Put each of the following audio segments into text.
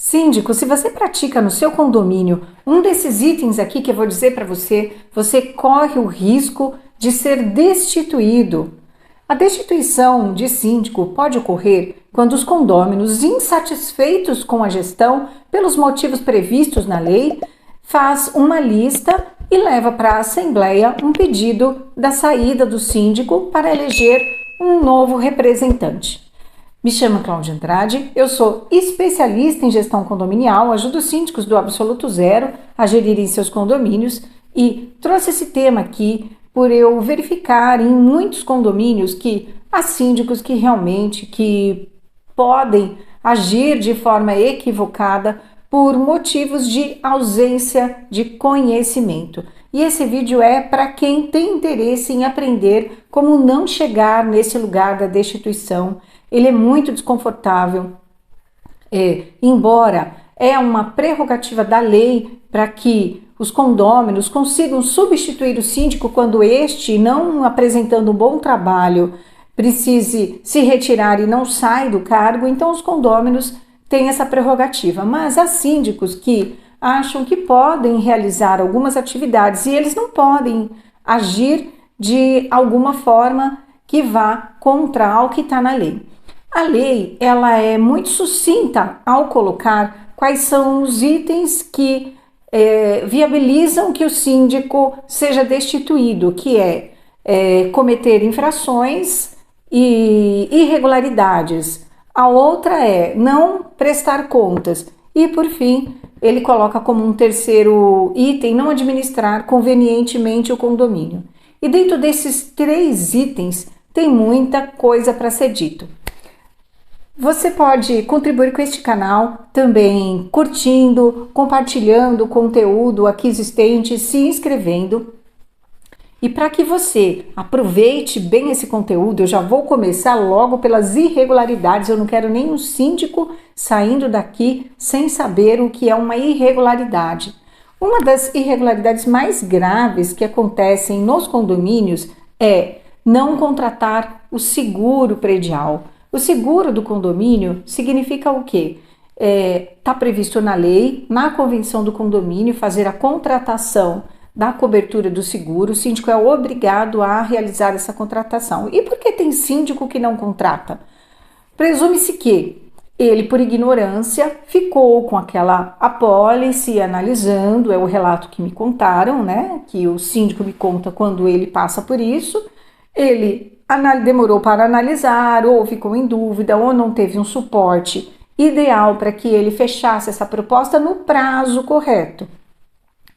Síndico, se você pratica no seu condomínio um desses itens aqui que eu vou dizer para você, você corre o risco de ser destituído. A destituição de síndico pode ocorrer quando os condôminos, insatisfeitos com a gestão pelos motivos previstos na lei, faz uma lista e leva para a Assembleia um pedido da saída do síndico para eleger um novo representante. Me chamo Cláudia Andrade, eu sou especialista em gestão condominial, ajudo os síndicos do Absoluto Zero a gerirem seus condomínios e trouxe esse tema aqui por eu verificar em muitos condomínios que há síndicos que realmente podem agir de forma equivocada por motivos de ausência de conhecimento. E esse vídeo é para quem tem interesse em aprender como não chegar nesse lugar da destituição. Ele é muito desconfortável, embora é uma prerrogativa da lei para que os condôminos consigam substituir o síndico quando este, não apresentando um bom trabalho, precise se retirar e não sai do cargo, então os condôminos têm essa prerrogativa. Mas há síndicos que acham que podem realizar algumas atividades e eles não podem agir de alguma forma que vá contra o que está na lei. A lei ela é muito sucinta ao colocar quais são os itens que viabilizam que o síndico seja destituído, que é cometer infrações e irregularidades. A outra é não prestar contas. E, por fim, ele coloca como um terceiro item não administrar convenientemente o condomínio. E dentro desses 3 itens tem muita coisa para ser dito. Você pode contribuir com este canal também curtindo, compartilhando o conteúdo aqui existente, se inscrevendo. E para que você aproveite bem esse conteúdo, eu já vou começar logo pelas irregularidades. Eu não quero nenhum síndico saindo daqui sem saber o que é uma irregularidade. Uma das irregularidades mais graves que acontecem nos condomínios é não contratar o seguro predial. O seguro do condomínio significa o quê? Está previsto na lei, na convenção do condomínio, fazer a contratação da cobertura do seguro. O síndico é obrigado a realizar essa contratação. E por que tem síndico que não contrata? Presume-se que ele, por ignorância, ficou com aquela apólice analisando, é o relato que me contaram, né? Que o síndico me conta quando ele passa por isso. Ele demorou para analisar, ou ficou em dúvida, ou não teve um suporte ideal para que ele fechasse essa proposta no prazo correto,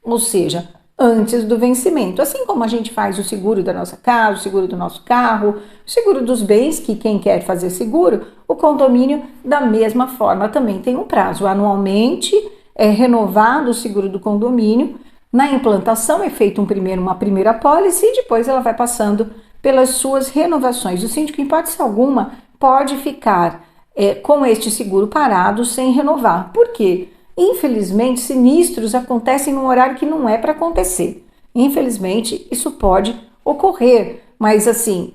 ou seja, antes do vencimento. Assim como a gente faz o seguro da nossa casa, o seguro do nosso carro, o seguro dos bens, que quem quer fazer seguro, o condomínio da mesma forma também tem um prazo. Anualmente é renovado o seguro do condomínio, na implantação é feita uma primeira apólice e depois ela vai passando pelas suas renovações. O síndico, em hipótese alguma, pode ficar com este seguro parado sem renovar. Por quê? Infelizmente, sinistros acontecem num horário que não é para acontecer. Infelizmente, isso pode ocorrer, mas assim,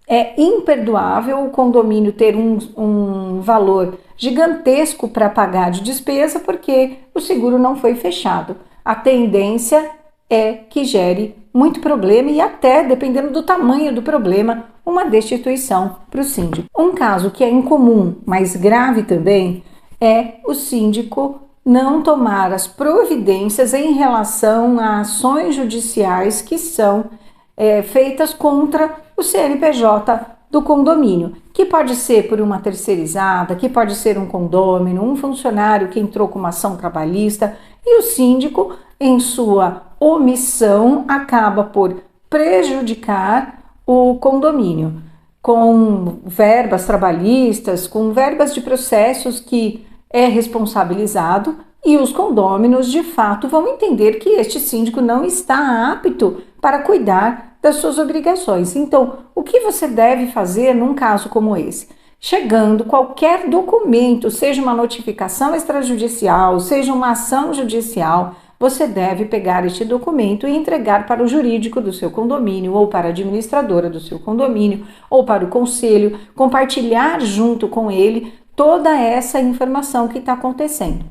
é imperdoável o condomínio ter um valor gigantesco para pagar de despesa porque o seguro não foi fechado. A tendência é que gere muito problema e até, dependendo do tamanho do problema, uma destituição para o síndico. Um caso que é incomum, mas grave também, é o síndico não tomar as providências em relação a ações judiciais que são feitas contra o CNPJ do condomínio, que pode ser por uma terceirizada, que pode ser um condômino, um funcionário que entrou com uma ação trabalhista, e o síndico, em sua omissão, acaba por prejudicar o condomínio com verbas trabalhistas, com verbas de processos que é responsabilizado, e os condôminos de fato vão entender que este síndico não está apto para cuidar das suas obrigações. Então, o que você deve fazer num caso como esse? Chegando qualquer documento, seja uma notificação extrajudicial, seja uma ação judicial, você deve pegar este documento e entregar para o jurídico do seu condomínio, ou para a administradora do seu condomínio, ou para o conselho, compartilhar junto com ele toda essa informação que está acontecendo.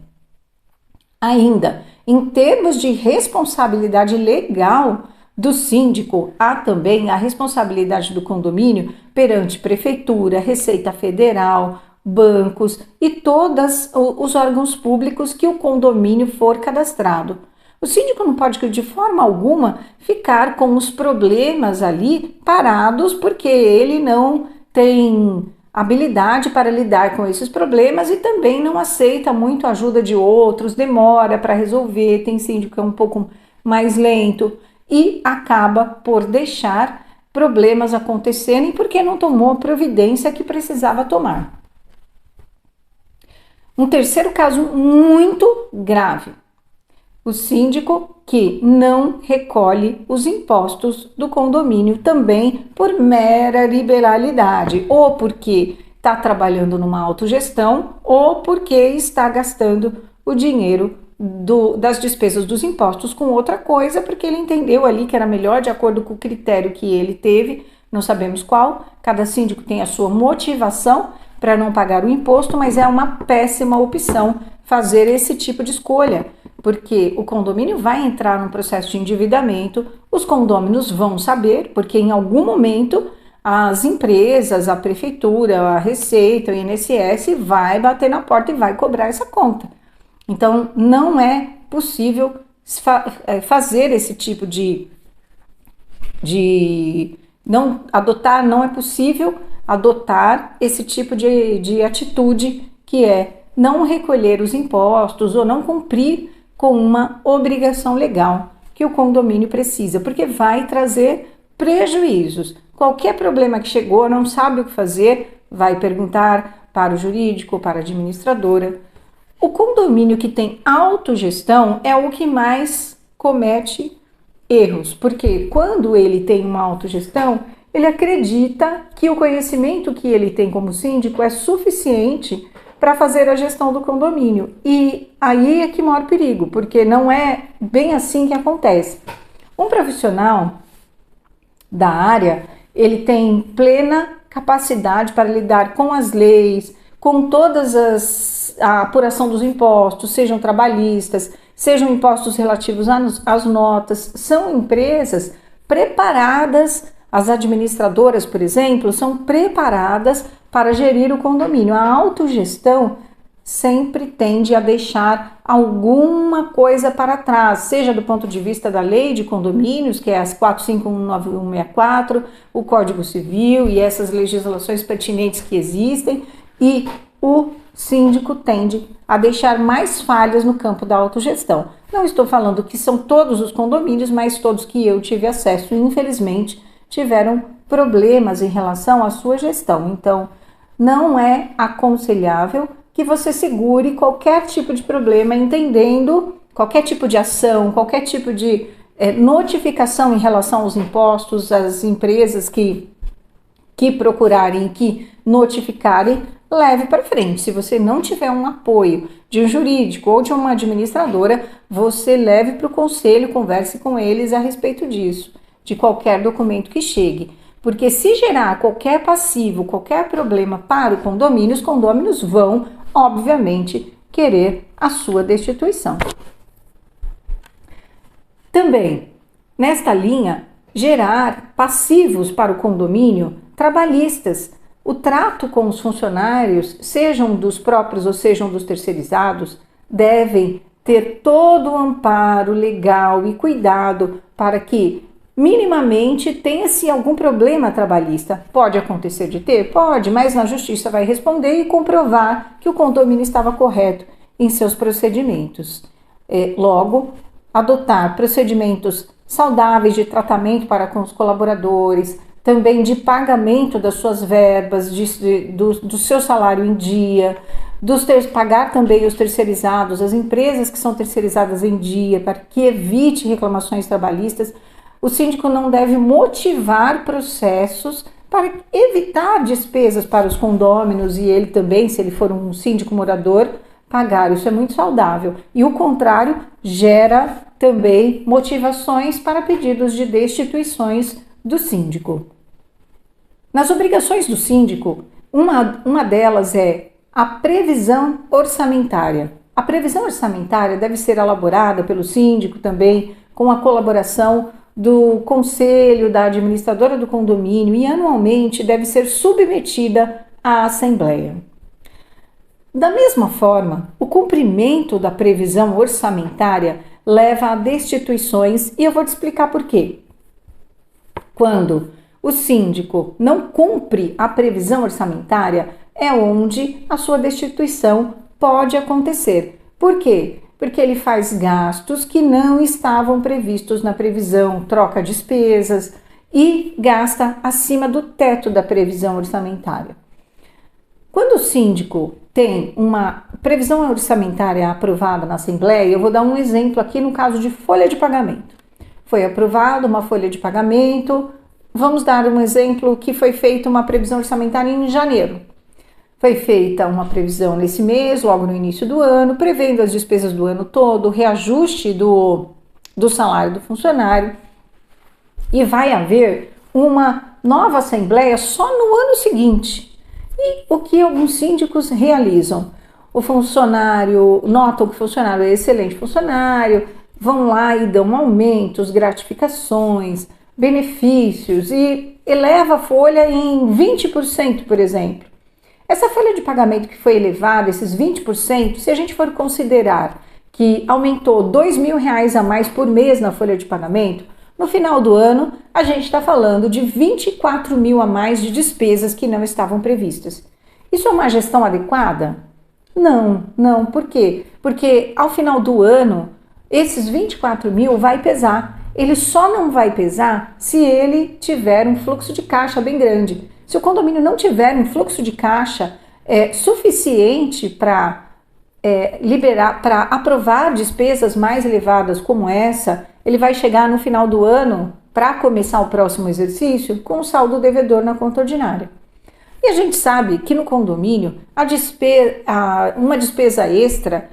Ainda, em termos de responsabilidade legal do síndico, há também a responsabilidade do condomínio perante prefeitura, Receita Federal, bancos e todos os órgãos públicos que o condomínio for cadastrado. O síndico não pode, de forma alguma, ficar com os problemas ali parados porque ele não tem habilidade para lidar com esses problemas e também não aceita muito a ajuda de outros, demora para resolver, tem síndico que é um pouco mais lento e acaba por deixar problemas acontecerem porque não tomou a providência que precisava tomar. Um terceiro caso muito grave: o síndico que não recolhe os impostos do condomínio também por mera liberalidade, ou porque está trabalhando numa autogestão, ou porque está gastando o dinheiro das despesas dos impostos com outra coisa, porque ele entendeu ali que era melhor de acordo com o critério que ele teve, não sabemos qual, cada síndico tem a sua motivação para não pagar o imposto, mas é uma péssima opção fazer esse tipo de escolha, porque o condomínio vai entrar num processo de endividamento, os condôminos vão saber, porque em algum momento as empresas, a prefeitura, a Receita, o INSS vai bater na porta e vai cobrar essa conta. Então, não é possível fazer esse tipo não é possível adotar esse tipo de atitude, que é não recolher os impostos ou não cumprir com uma obrigação legal que o condomínio precisa, porque vai trazer prejuízos. Qualquer problema que chegou, não sabe o que fazer, vai perguntar para o jurídico, para a administradora. O condomínio que tem autogestão é o que mais comete erros, porque quando ele tem uma autogestão, ele acredita que o conhecimento que ele tem como síndico é suficiente para fazer a gestão do condomínio. E aí é que mora o perigo, porque não é bem assim que acontece. Um profissional da área, ele tem plena capacidade para lidar com as leis, com a apuração dos impostos, sejam trabalhistas, sejam impostos relativos às notas. São empresas preparadas, as administradoras, por exemplo, são preparadas para gerir o condomínio. A autogestão sempre tende a deixar alguma coisa para trás, seja do ponto de vista da lei de condomínios, que é as 4519164, o Código Civil e essas legislações pertinentes que existem, e o síndico tende a deixar mais falhas no campo da autogestão. Não estou falando que são todos os condomínios, mas todos que eu tive acesso, infelizmente, tiveram problemas em relação à sua gestão. Então, não é aconselhável que você segure qualquer tipo de problema, entendendo qualquer tipo de ação, qualquer tipo de notificação em relação aos impostos, as empresas que procurarem, que notificarem, leve para frente. Se você não tiver um apoio de um jurídico ou de uma administradora, você leve para o conselho, converse com eles a respeito disso, de qualquer documento que chegue. Porque se gerar qualquer passivo, qualquer problema para o condomínio, os condôminos vão, obviamente, querer a sua destituição. Também, nesta linha, gerar passivos para o condomínio trabalhistas. O trato com os funcionários, sejam dos próprios ou sejam dos terceirizados, devem ter todo o amparo legal e cuidado para que minimamente tenha-se algum problema trabalhista. Pode acontecer de ter? Pode, mas na justiça vai responder e comprovar que o condomínio estava correto em seus procedimentos. Logo, adotar procedimentos saudáveis de tratamento para com os colaboradores, também de pagamento das suas verbas, do seu salário em dia, pagar também os terceirizados, as empresas que são terceirizadas em dia, para que evite reclamações trabalhistas. O síndico não deve motivar processos para evitar despesas para os condôminos e ele também, se ele for um síndico morador, pagar. Isso é muito saudável. E o contrário gera também motivações para pedidos de destituições do síndico. Nas obrigações do síndico, uma delas é a previsão orçamentária. A previsão orçamentária deve ser elaborada pelo síndico também, com a colaboração do conselho, da administradora do condomínio, e anualmente deve ser submetida à Assembleia. Da mesma forma, o cumprimento da previsão orçamentária leva a destituições, e eu vou te explicar por quê. Quando o síndico não cumpre a previsão orçamentária, é onde a sua destituição pode acontecer. Por quê? Porque ele faz gastos que não estavam previstos na previsão, troca despesas e gasta acima do teto da previsão orçamentária. Quando o síndico tem uma previsão orçamentária aprovada na Assembleia, eu vou dar um exemplo aqui no caso de folha de pagamento. Foi aprovada uma folha de pagamento, vamos dar um exemplo que foi feita uma previsão orçamentária em janeiro. Foi feita uma previsão nesse mês, logo no início do ano, prevendo as despesas do ano todo, o reajuste do salário do funcionário, e vai haver uma nova assembleia só no ano seguinte. E o que alguns síndicos realizam? O funcionário, notam que o funcionário é excelente funcionário, vão lá e dão aumentos, gratificações, benefícios e eleva a folha em 20%, por exemplo. Essa folha de pagamento que foi elevada, esses 20%, se a gente for considerar que aumentou R$2.000 a mais por mês na folha de pagamento, no final do ano a gente está falando de 24 mil a mais de despesas que não estavam previstas. Isso é uma gestão adequada? Não. Por quê? Porque ao final do ano, esses 24 mil vai pesar. Ele só não vai pesar se ele tiver um fluxo de caixa bem grande. Se o condomínio não tiver um fluxo de caixa suficiente para liberar, para aprovar despesas mais elevadas como essa, ele vai chegar no final do ano, para começar o próximo exercício, com um saldo devedor na conta ordinária. E a gente sabe que no condomínio, uma despesa extra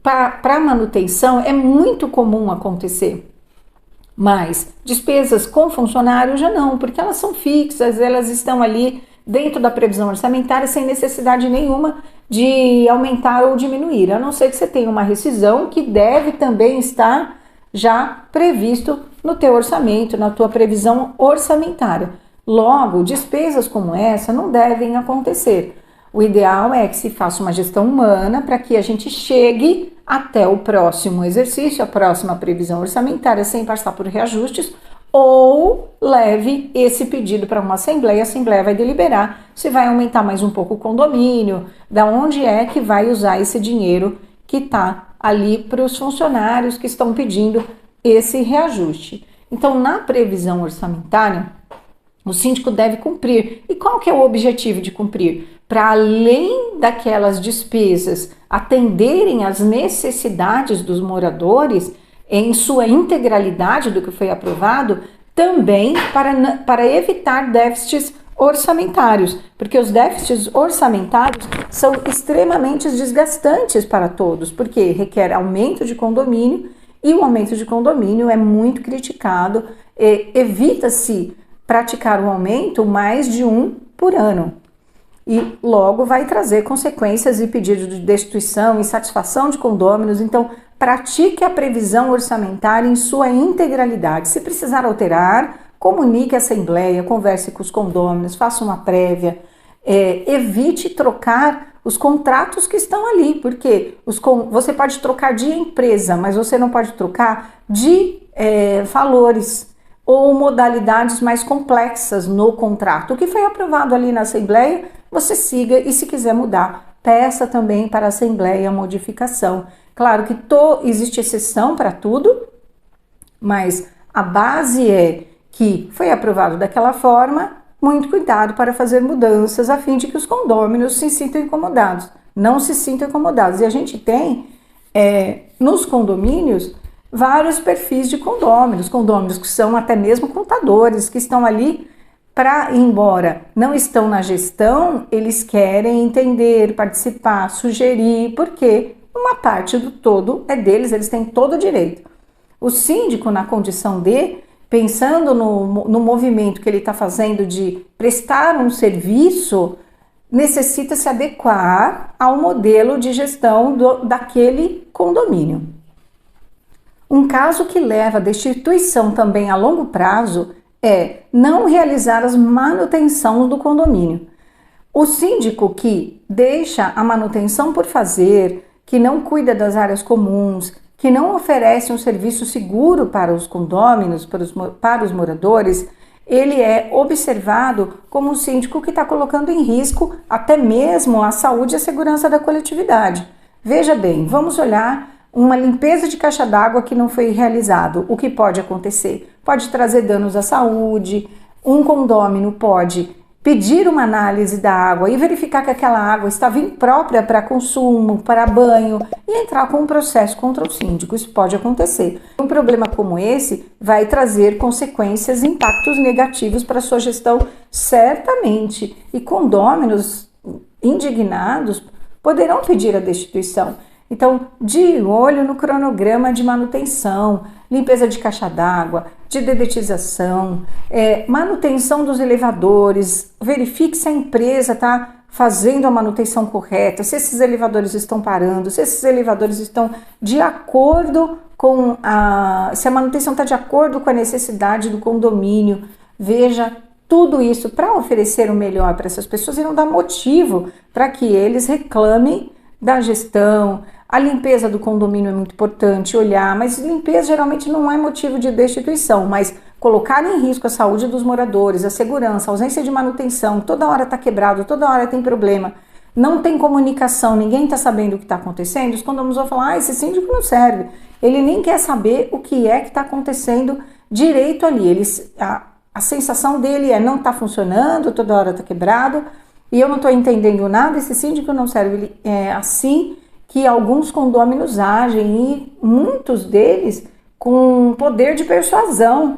para manutenção é muito comum acontecer. Mas despesas com funcionário já não, porque elas são fixas, elas estão ali dentro da previsão orçamentária sem necessidade nenhuma de aumentar ou diminuir, a não ser que você tenha uma rescisão que deve também estar já previsto no teu orçamento, na tua previsão orçamentária. Logo, despesas como essa não devem acontecer. O ideal é que se faça uma gestão humana para que a gente chegue até o próximo exercício, a próxima previsão orçamentária, sem passar por reajustes, ou leve esse pedido para uma assembleia, a assembleia vai deliberar se vai aumentar mais um pouco o condomínio, da onde é que vai usar esse dinheiro que está ali para os funcionários que estão pedindo esse reajuste. Então, na previsão orçamentária, o síndico deve cumprir. E qual que é o objetivo de cumprir? Para além daquelas despesas atenderem às necessidades dos moradores em sua integralidade do que foi aprovado, também para evitar déficits orçamentários, porque os déficits orçamentários são extremamente desgastantes para todos, porque requer aumento de condomínio e o aumento de condomínio é muito criticado, evita-se praticar um aumento mais de um por ano. E logo vai trazer consequências e pedido de destituição, insatisfação de condôminos. Então, pratique a previsão orçamentária em sua integralidade. Se precisar alterar, comunique à assembleia, converse com os condôminos, faça uma prévia, evite trocar os contratos que estão ali, porque você pode trocar de empresa, mas você não pode trocar de valores ou modalidades mais complexas no contrato. O que foi aprovado ali na Assembleia, você siga, e se quiser mudar, peça também para a Assembleia a modificação. Claro que existe exceção para tudo, mas a base é que foi aprovado daquela forma, muito cuidado para fazer mudanças a fim de que os condôminos se sintam incomodados, não se sintam incomodados. E a gente tem nos condomínios vários perfis de condôminos que são até mesmo contadores, que estão ali para, embora não estão na gestão, eles querem entender, participar, sugerir, porque uma parte do todo é deles, eles têm todo o direito. O síndico, na condição de, pensando no movimento que ele está fazendo de prestar um serviço, necessita se adequar ao modelo de gestão daquele condomínio. Um caso que leva à destituição também a longo prazo é não realizar as manutenções do condomínio. O síndico que deixa a manutenção por fazer, que não cuida das áreas comuns, que não oferece um serviço seguro para os condôminos, para os moradores, ele é observado como um síndico que está colocando em risco até mesmo a saúde e a segurança da coletividade. Veja bem, vamos olhar uma limpeza de caixa d'água que não foi realizado. O que pode acontecer? Pode trazer danos à saúde, um condômino pode pedir uma análise da água e verificar que aquela água estava imprópria para consumo, para banho e entrar com um processo contra o síndico. Isso pode acontecer. Um problema como esse vai trazer consequências, impactos negativos para a sua gestão, certamente. E condôminos indignados poderão pedir a destituição. Então, de olho no cronograma de manutenção, limpeza de caixa d'água, de dedetização, manutenção dos elevadores, verifique se a empresa está fazendo a manutenção correta, se esses elevadores estão parando, se esses elevadores estão de acordo com se a manutenção está de acordo com a necessidade do condomínio. Veja tudo isso para oferecer o melhor para essas pessoas e não dar motivo para que eles reclamem da gestão. A limpeza do condomínio é muito importante, olhar, mas limpeza geralmente não é motivo de destituição, mas colocar em risco a saúde dos moradores, a segurança, a ausência de manutenção, toda hora está quebrado, toda hora tem problema, não tem comunicação, ninguém está sabendo o que está acontecendo, os condôminos vão falar, esse síndico não serve, ele nem quer saber o que é que está acontecendo direito ali, a sensação dele é não está funcionando, toda hora está quebrado, e eu não estou entendendo nada, esse síndico não serve. É assim que alguns condôminos agem e muitos deles com poder de persuasão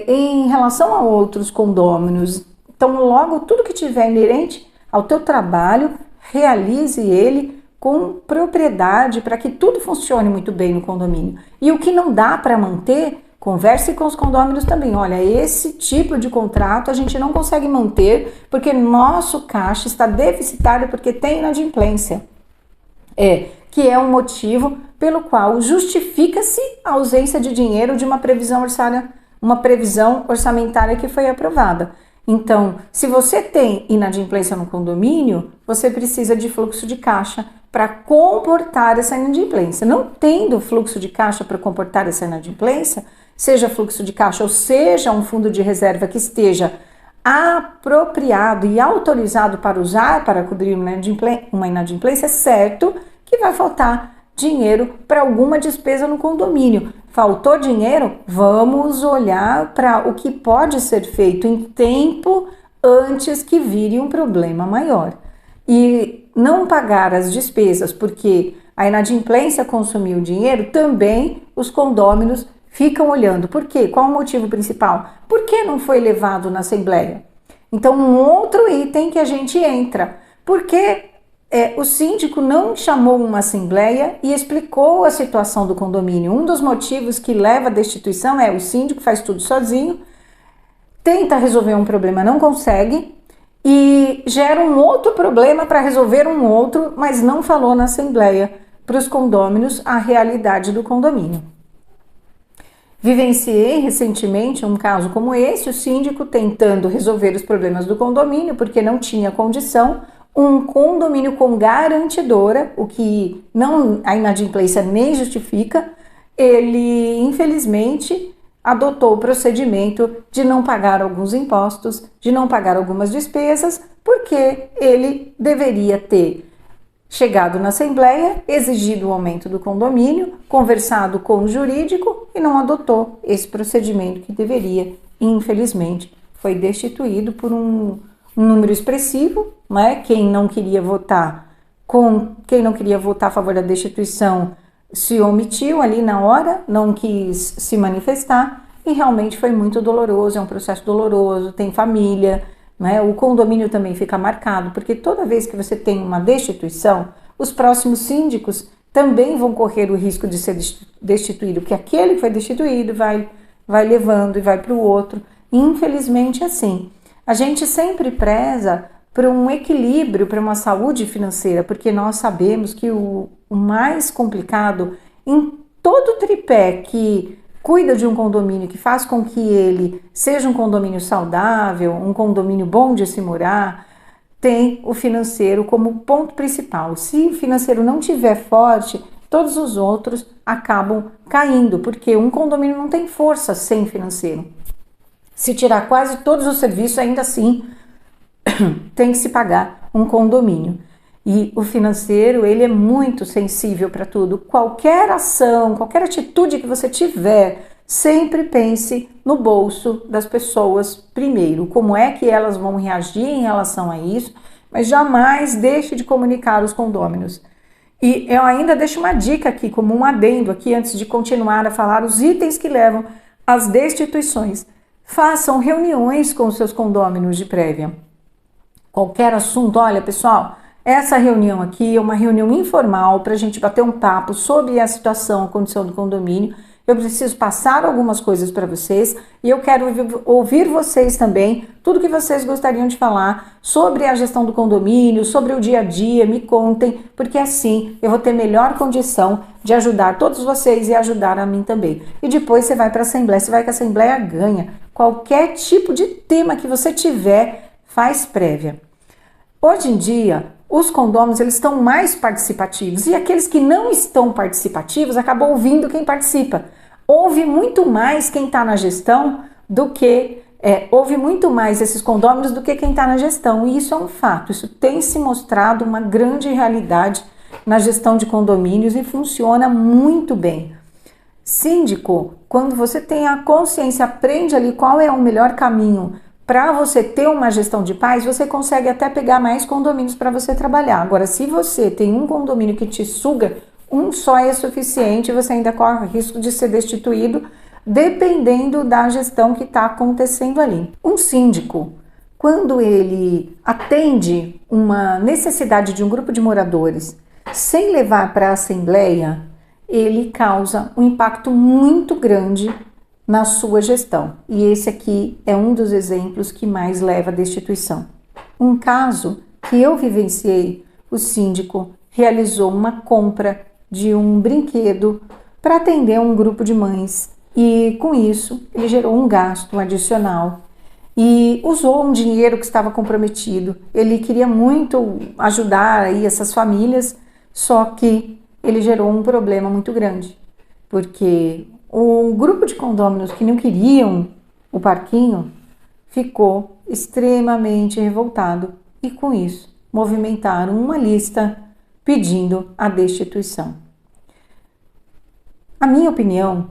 em relação a outros condôminos. Então, logo, tudo que tiver inerente ao teu trabalho, realize ele com propriedade para que tudo funcione muito bem no condomínio. E o que não dá para manter, converse com os condôminos também. Olha, esse tipo de contrato a gente não consegue manter porque nosso caixa está deficitário porque tem inadimplência. Que é um motivo pelo qual justifica-se a ausência de dinheiro de uma previsão orçamentária que foi aprovada. Então, se você tem inadimplência no condomínio, você precisa de fluxo de caixa para comportar essa inadimplência. Não tendo fluxo de caixa para comportar essa inadimplência, seja fluxo de caixa ou seja um fundo de reserva que esteja apropriado e autorizado para usar para cobrir uma inadimplência, é certo que vai faltar dinheiro para alguma despesa no condomínio. Faltou dinheiro? Vamos olhar para o que pode ser feito em tempo antes que vire um problema maior. E não pagar as despesas porque a inadimplência consumiu dinheiro, também os condôminos ficam olhando. Por quê? Qual o motivo principal? Por que não foi levado na Assembleia? Então, um outro item que a gente entra. Por que o síndico não chamou uma Assembleia e explicou a situação do condomínio? Um dos motivos que leva à destituição é o síndico faz tudo sozinho, tenta resolver um problema, não consegue, e gera um outro problema para resolver um outro, mas não falou na Assembleia para os condôminos a realidade do condomínio. Vivenciei recentemente um caso como esse, o síndico tentando resolver os problemas do condomínio porque não tinha condição, um condomínio com garantidora, o que a inadimplência nem justifica, ele infelizmente adotou o procedimento de não pagar alguns impostos, de não pagar algumas despesas, porque ele deveria ter chegado na Assembleia, exigido o aumento do condomínio, conversado com o jurídico e não adotou esse procedimento que deveria. Infelizmente, foi destituído por um número expressivo, né? Quem não queria votar a favor da destituição se omitiu ali na hora, não quis se manifestar e realmente foi muito doloroso, é um processo doloroso, tem família, né? O condomínio também fica marcado, porque toda vez que você tem uma destituição, os próximos síndicos também vão correr o risco de ser destituído, porque aquele que foi destituído vai levando e vai para o outro. Infelizmente, assim, a gente sempre preza para um equilíbrio, para uma saúde financeira, porque nós sabemos que o mais complicado em todo o tripé que cuida de um condomínio, que faz com que ele seja um condomínio saudável, um condomínio bom de se morar, tem o financeiro como ponto principal. Se o financeiro não estiver forte, todos os outros acabam caindo, porque um condomínio não tem força sem financeiro. Se tirar quase todos os serviços, ainda assim tem que se pagar um condomínio. E o financeiro, ele é muito sensível para tudo. Qualquer ação, qualquer atitude que você tiver, sempre pense no bolso das pessoas primeiro. Como é que elas vão reagir em relação a isso, mas jamais deixe de comunicar os condôminos. E eu ainda deixo uma dica aqui, como um adendo aqui, antes de continuar a falar os itens que levam às destituições. Façam reuniões com os seus condôminos de prévia. Qualquer assunto, olha pessoal, essa reunião aqui é uma reunião informal para a gente bater um papo sobre a situação, a condição do condomínio. Eu preciso passar algumas coisas para vocês e eu quero ouvir vocês também, tudo que vocês gostariam de falar sobre a gestão do condomínio, sobre o dia a dia, me contem, porque assim eu vou ter melhor condição de ajudar todos vocês e ajudar a mim também. E depois você vai para a Assembleia, você vai que a Assembleia ganha. Qualquer tipo de tema que você tiver, faz prévia. Hoje em dia, os condôminos eles estão mais participativos e aqueles que não estão participativos acabam ouvindo quem participa. Ouve muito mais quem está na gestão do que ouve muito mais esses condôminos do que quem está na gestão. E isso é um fato. Isso tem se mostrado uma grande realidade na gestão de condomínios e funciona muito bem. Síndico, quando você tem a consciência, aprende ali qual é o melhor caminho para você ter uma gestão de paz, você consegue até pegar mais condomínios para você trabalhar. Agora, se você tem um condomínio que te suga, um só é suficiente, você ainda corre o risco de ser destituído, dependendo da gestão que está acontecendo ali. Um síndico, quando ele atende uma necessidade de um grupo de moradores, sem levar para a Assembleia, ele causa um impacto muito grande na sua gestão. E esse aqui é um dos exemplos que mais leva à destituição. Um caso que eu vivenciei, o síndico realizou uma compra de um brinquedo para atender um grupo de mães e com isso ele gerou um gasto adicional e usou um dinheiro que estava comprometido. Ele queria muito ajudar aí essas famílias, só que ele gerou um problema muito grande, porque o grupo de condôminos que não queriam o parquinho ficou extremamente revoltado e com isso movimentaram uma lista pedindo a destituição. A minha opinião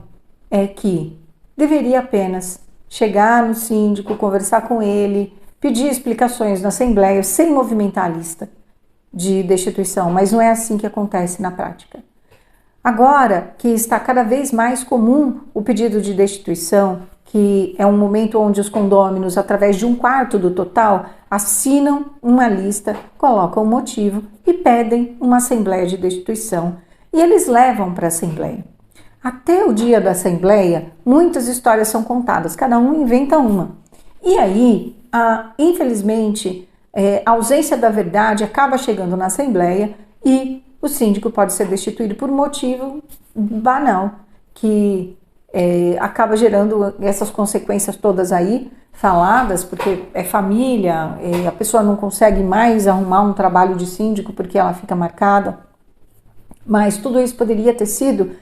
é que deveria apenas chegar no síndico, conversar com ele, pedir explicações na Assembleia sem movimentar a lista de destituição, mas não é assim que acontece na prática. Agora que está cada vez mais comum o pedido de destituição, que é um momento onde os condôminos, através de 1/4 do total, assinam uma lista, colocam um motivo e pedem uma assembleia de destituição. E eles levam para a assembleia. Até o dia da assembleia, muitas histórias são contadas, cada um inventa uma. E aí, infelizmente, a ausência da verdade acaba chegando na assembleia e o síndico pode ser destituído por motivo banal, que acaba gerando essas consequências todas aí faladas, porque é família, a pessoa não consegue mais arrumar um trabalho de síndico porque ela fica marcada. Mas tudo isso poderia ter sido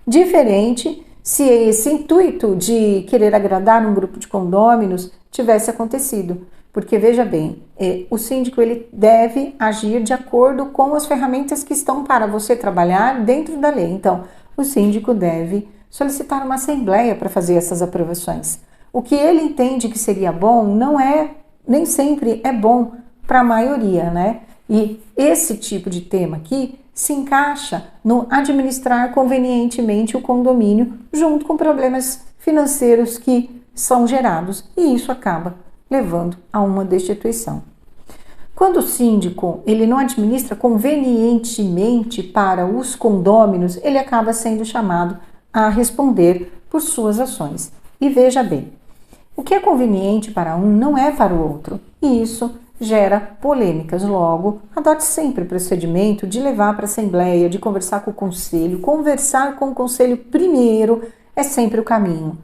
diferente se esse intuito de querer agradar um grupo de condôminos tivesse acontecido. Porque, veja bem, o síndico ele deve agir de acordo com as ferramentas que estão para você trabalhar dentro da lei. Então, o síndico deve solicitar uma assembleia para fazer essas aprovações. O que ele entende que seria bom nem sempre é bom para a maioria, né? E esse tipo de tema aqui se encaixa no administrar convenientemente o condomínio junto com problemas financeiros que são gerados e isso acaba levando a uma destituição. Quando o síndico ele não administra convenientemente para os condôminos, ele acaba sendo chamado a responder por suas ações. E veja bem, o que é conveniente para um não é para o outro, e isso gera polêmicas. Logo, adote sempre o procedimento de levar para a Assembleia, de conversar com o Conselho. Conversar com o Conselho primeiro é sempre o caminho.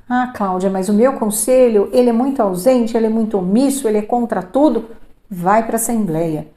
Ah, Cláudia, mas o meu conselho, ele é muito ausente, ele é muito omisso, ele é contra tudo. Vai para a Assembleia.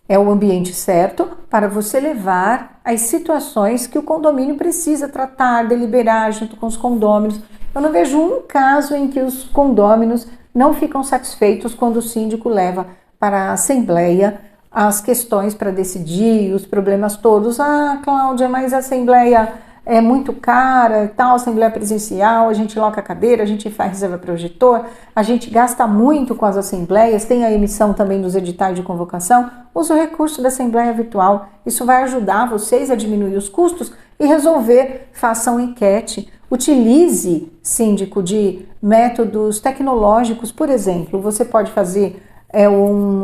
É o ambiente certo para você levar as situações que o condomínio precisa tratar, deliberar junto com os condôminos. Eu não vejo um caso em que os condôminos não ficam satisfeitos quando o síndico leva para a Assembleia as questões para decidir, os problemas todos. Ah, Cláudia, mas a Assembleia é muito cara, tal, Assembleia presencial, a gente loca a cadeira, a gente faz reserva projetor, a gente gasta muito com as assembleias, tem a emissão também dos editais de convocação. Use o recurso da Assembleia Virtual, isso vai ajudar vocês a diminuir os custos e resolver. Façam enquete, utilize, síndico, de métodos tecnológicos. Por exemplo, você pode fazer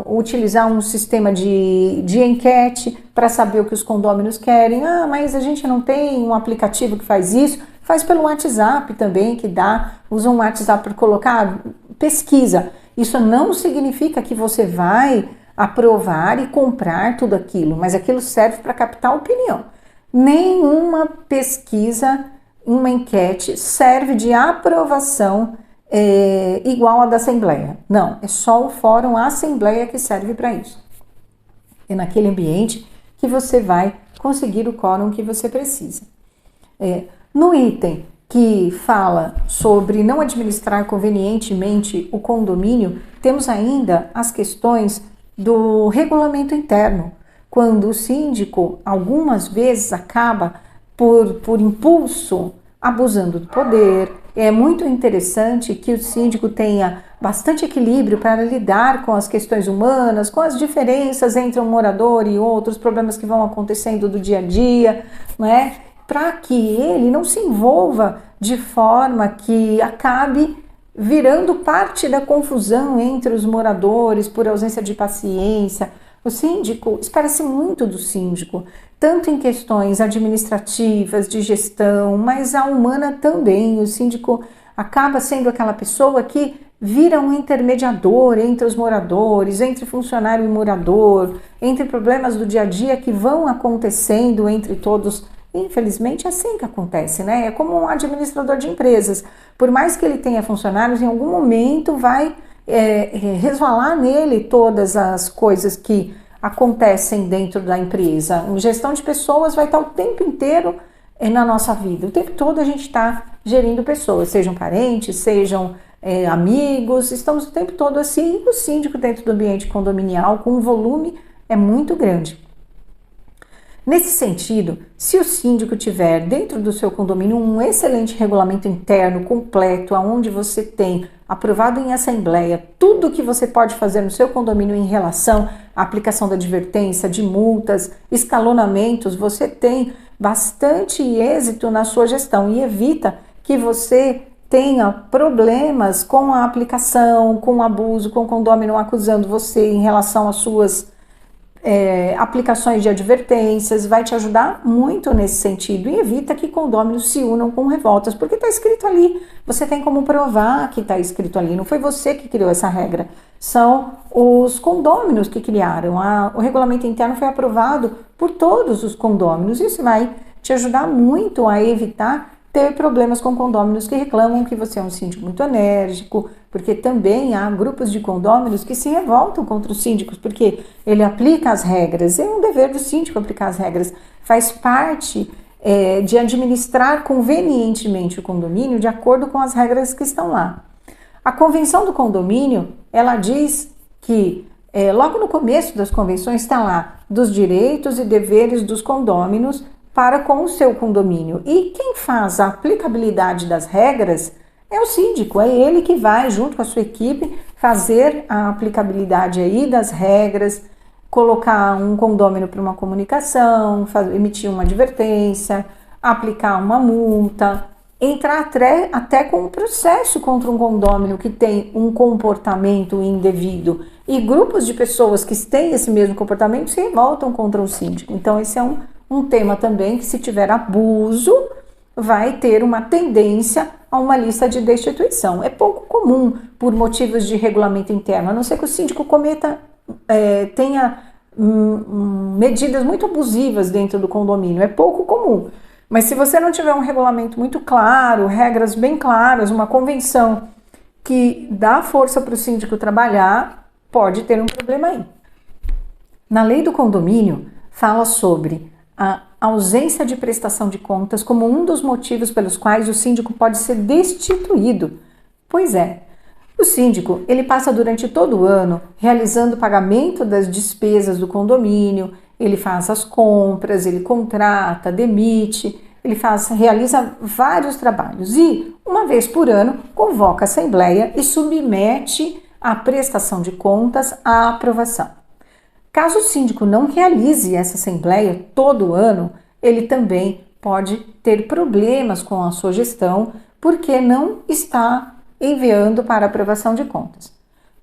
utilizar um sistema de enquete para saber o que os condôminos querem. Ah, mas a gente não tem um aplicativo que faz isso. Faz pelo WhatsApp também, que dá. Usa um WhatsApp para colocar, pesquisa. Isso não significa que você vai aprovar e comprar tudo aquilo, mas aquilo serve para captar opinião. Nenhuma pesquisa, uma enquete serve de aprovação igual a da Assembleia. Não, é só o Fórum Assembleia que serve para isso. É naquele ambiente que você vai conseguir o quórum que você precisa. No item que fala sobre não administrar convenientemente o condomínio, temos ainda as questões do regulamento interno, quando o síndico algumas vezes acaba por impulso abusando do poder. É muito interessante que o síndico tenha bastante equilíbrio para lidar com as questões humanas, com as diferenças entre um morador e outros, problemas que vão acontecendo do dia a dia, né? Para que ele não se envolva de forma que acabe virando parte da confusão entre os moradores por ausência de paciência. O síndico, espera-se muito do síndico, tanto em questões administrativas, de gestão, mas a humana também. O síndico acaba sendo aquela pessoa que vira um intermediador entre os moradores, entre funcionário e morador, entre problemas do dia a dia que vão acontecendo entre todos. Infelizmente é assim que acontece, né? É como um administrador de empresas. Por mais que ele tenha funcionários, em algum momento vai resvalar nele todas as coisas que acontecem dentro da empresa. Gestão de pessoas vai estar o tempo inteiro na nossa vida. O tempo todo a gente está gerindo pessoas, sejam parentes, sejam amigos, estamos o tempo todo assim. E o síndico dentro do ambiente condominial com um volume é muito grande. Nesse sentido, se o síndico tiver dentro do seu condomínio um excelente regulamento interno completo, onde você tem aprovado em assembleia tudo o que você pode fazer no seu condomínio em relação à aplicação da advertência, de multas, escalonamentos, você tem bastante êxito na sua gestão e evita que você tenha problemas com a aplicação, com o abuso, com o condômino acusando você em relação às suas aplicações de advertências. Vai te ajudar muito nesse sentido e evita que condôminos se unam com revoltas, porque está escrito ali, você tem como provar que está escrito ali, não foi você que criou essa regra, são os condôminos que criaram. O regulamento interno foi aprovado por todos os condôminos, isso vai te ajudar muito a evitar ter problemas com condôminos que reclamam que você é um síndico muito enérgico, porque também há grupos de condôminos que se revoltam contra os síndicos, porque ele aplica as regras. É um dever do síndico aplicar as regras. Faz parte de administrar convenientemente o condomínio de acordo com as regras que estão lá. A convenção do condomínio, ela diz que, logo no começo das convenções está lá, dos direitos e deveres dos condôminos para com o seu condomínio. E quem faz a aplicabilidade das regras é o síndico, é ele que vai, junto com a sua equipe, fazer a aplicabilidade aí das regras, colocar um condômino para uma comunicação, emitir uma advertência, aplicar uma multa, entrar até com um processo contra um condômino que tem um comportamento indevido. E grupos de pessoas que têm esse mesmo comportamento se revoltam contra o síndico. Então esse é um tema também que, se tiver abuso, vai ter uma tendência a uma lista de destituição. É pouco comum por motivos de regulamento interno, a não ser que o síndico tenha medidas muito abusivas dentro do condomínio. É pouco comum. Mas se você não tiver um regulamento muito claro, regras bem claras, uma convenção que dá força para o síndico trabalhar, pode ter um problema aí. Na lei do condomínio, fala sobre a ausência de prestação de contas como um dos motivos pelos quais o síndico pode ser destituído. Pois é, o síndico, ele passa durante todo o ano realizando o pagamento das despesas do condomínio, ele faz as compras, ele contrata, demite, ele realiza vários trabalhos e, uma vez por ano, convoca a assembleia e submete a prestação de contas à aprovação. Caso o síndico não realize essa assembleia todo ano, ele também pode ter problemas com a sua gestão porque não está enviando para aprovação de contas.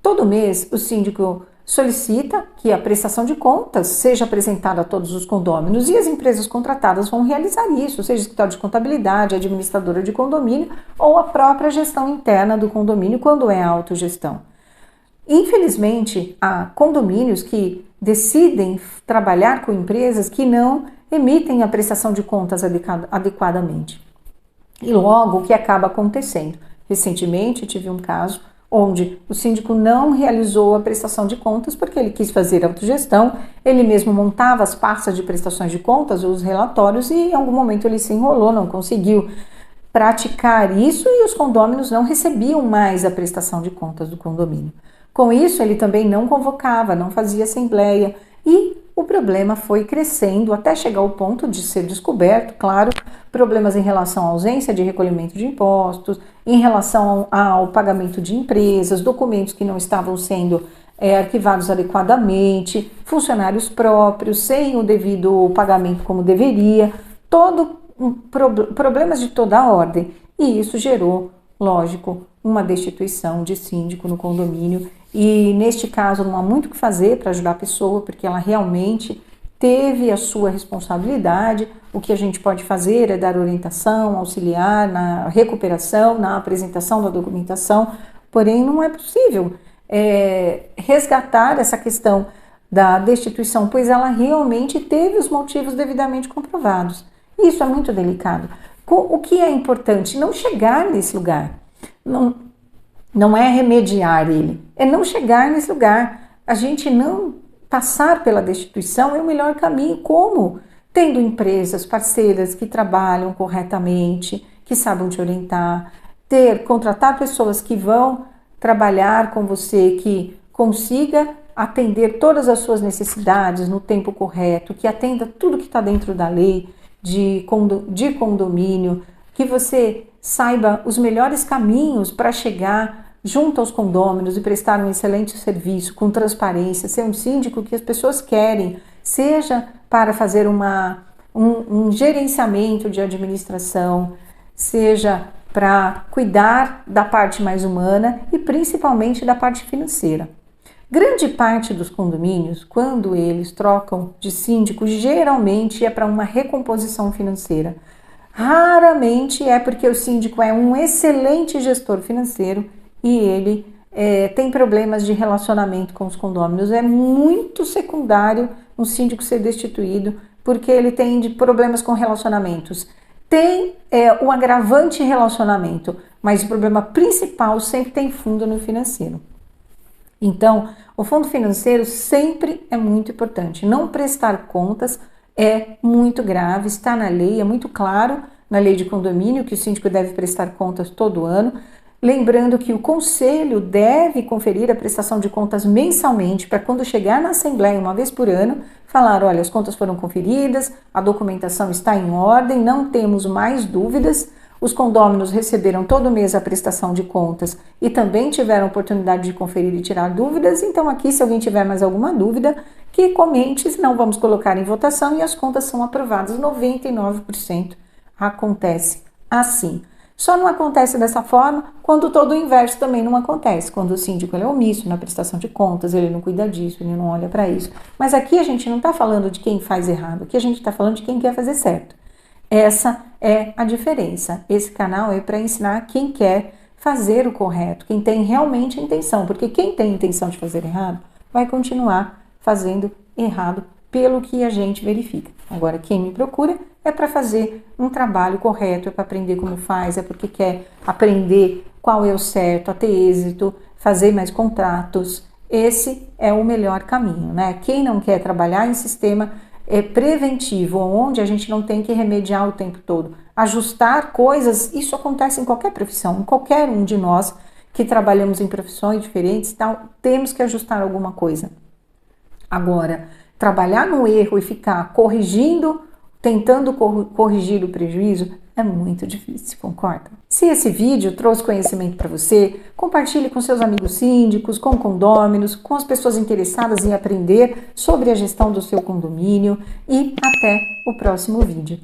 Todo mês, o síndico solicita que a prestação de contas seja apresentada a todos os condôminos e as empresas contratadas vão realizar isso, seja escritório de contabilidade, administradora de condomínio ou a própria gestão interna do condomínio quando é autogestão. Infelizmente, há condomínios que decidem trabalhar com empresas que não emitem a prestação de contas adequadamente. E logo, o que acaba acontecendo? Recentemente, tive um caso onde o síndico não realizou a prestação de contas porque ele quis fazer autogestão, ele mesmo montava as pastas de prestações de contas, os relatórios, e em algum momento ele se enrolou, não conseguiu praticar isso e os condôminos não recebiam mais a prestação de contas do condomínio. Com isso, ele também não convocava, não fazia assembleia e o problema foi crescendo até chegar ao ponto de ser descoberto, claro, problemas em relação à ausência de recolhimento de impostos, em relação ao pagamento de empresas, documentos que não estavam sendo arquivados adequadamente, funcionários próprios, sem o devido pagamento como deveria, problemas de toda a ordem. E isso gerou, lógico, uma destituição de síndico no condomínio. E neste caso não há muito o que fazer para ajudar a pessoa, porque ela realmente teve a sua responsabilidade. O que a gente pode fazer é dar orientação, auxiliar na recuperação, na apresentação da documentação, porém não é possível resgatar essa questão da destituição, pois ela realmente teve os motivos devidamente comprovados. Isso é muito delicado. O que é importante? Não chegar nesse lugar. Não é remediar ele, é não chegar nesse lugar. A gente não passar pela destituição é o melhor caminho. Como? Tendo empresas parceiras que trabalham corretamente, que sabem te orientar, contratar pessoas que vão trabalhar com você, que consiga atender todas as suas necessidades no tempo correto, que atenda tudo que está dentro da lei de condomínio, que você saiba os melhores caminhos para chegar junto aos condôminos e prestar um excelente serviço com transparência, ser um síndico que as pessoas querem, seja para fazer um gerenciamento de administração, seja para cuidar da parte mais humana e principalmente da parte financeira. Grande parte dos condomínios, quando eles trocam de síndico, geralmente é para uma recomposição financeira. Raramente é porque o síndico é um excelente gestor financeiro e ele tem problemas de relacionamento com os condôminos. É muito secundário um síndico ser destituído porque ele tem problemas com relacionamentos. Tem o agravante relacionamento, mas o problema principal sempre tem fundo no financeiro. Então, o fundo financeiro sempre é muito importante. Não prestar contas é muito grave, está na lei, é muito claro na lei de condomínio que o síndico deve prestar contas todo ano. Lembrando que o conselho deve conferir a prestação de contas mensalmente para quando chegar na assembleia uma vez por ano, falar, olha, as contas foram conferidas, a documentação está em ordem, não temos mais dúvidas. Os condôminos receberam todo mês a prestação de contas e também tiveram oportunidade de conferir e tirar dúvidas. Então aqui, se alguém tiver mais alguma dúvida, que comente, senão vamos colocar em votação e as contas são aprovadas. 99% acontece assim. Só não acontece dessa forma quando todo o inverso também não acontece. Quando o síndico é omisso na prestação de contas, ele não cuida disso, ele não olha para isso. Mas aqui a gente não está falando de quem faz errado, aqui a gente está falando de quem quer fazer certo. Essa é a diferença. Esse canal é para ensinar quem quer fazer o correto, quem tem realmente intenção, porque quem tem intenção de fazer errado vai continuar fazendo errado pelo que a gente verifica. Agora, quem me procura é para fazer um trabalho correto, é para aprender como faz, é porque quer aprender qual é o certo, a ter êxito, fazer mais contratos. Esse é o melhor caminho, né? Quem não quer trabalhar em sistema preventivo, onde a gente não tem que remediar o tempo todo, ajustar coisas, isso acontece em qualquer profissão, em qualquer um de nós que trabalhamos em profissões diferentes, temos que ajustar alguma coisa. Agora, trabalhar no erro e ficar corrigindo, tentando corrigir o prejuízo, é muito difícil, concorda? Se esse vídeo trouxe conhecimento para você, compartilhe com seus amigos síndicos, com condôminos, com as pessoas interessadas em aprender sobre a gestão do seu condomínio e até o próximo vídeo.